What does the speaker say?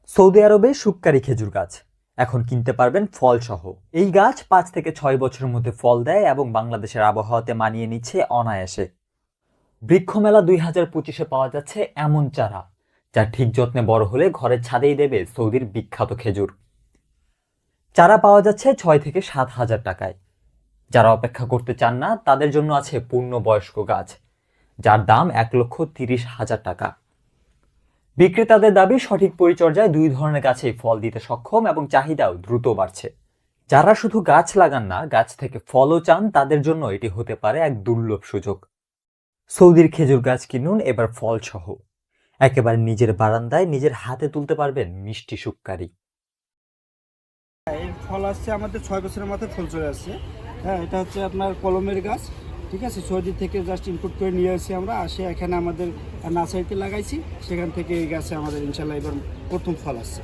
Saudi আরবে Sukkari খেজুর গাছ এখন কিনতে পারবেন ফল সহ। এই গাছ 5 থেকে 6 বছরের মধ্যে ফল দেয় এবং বাংলাদেশের আবহাওয়াতে মানিয়ে নিচ্ছে অনায়াসে। বৃক্ষ মেলা 2025-এ পাওয়া যাচ্ছে এমন চারা যা ঠিক যত্নে বড় হলে ঘরের ছাদেই দেবে সৌদির বিখ্যাত খেজুর। চারা পাওয়া যাচ্ছে 6 থেকে 7 হাজার টাকায়। যারা অপেক্ষা করতে চান না তাদের জন্য আছে পূর্ণবয়স্ক গাছ, যার দাম 1,30,000 টাকা। বিক্রেতাদের দাবি সঠিক পরিচর্যায় 2 ধরনের গাছেই ফল দিতে সক্ষম এবং চাহিদাও দ্রুত বাড়ছে। যারা শুধু গাছ লাগান না, গাছ থেকে ফলও চান, তাদের জন্য এটি হতে পারে এক দুর্লভ সুযোগ। সৌদির খেজুর গাছ কিনুন এবার ফল সহ। একেবারে নিজের বারান্দায় নিজের হাতে তুলতে পারবেন মিষ্টি শুক্কারি। এর ফল আসছে আমাদের 6 বছরের মাথায় ফুল চলে আসছে। হ্যাঁ, এটা হচ্ছে আপনার কলমের গাছ। ঠিক আছে, সৌদি থেকে জাস্ট ইম্পোর্ট করে নিয়ে আসি আমরা, আসে এখানে আমাদের নার্সারিতে লাগাইছি, সেখান থেকে এই গাছে আমাদের ইনশাল্লাহ এবার প্রথম ফল আসছে।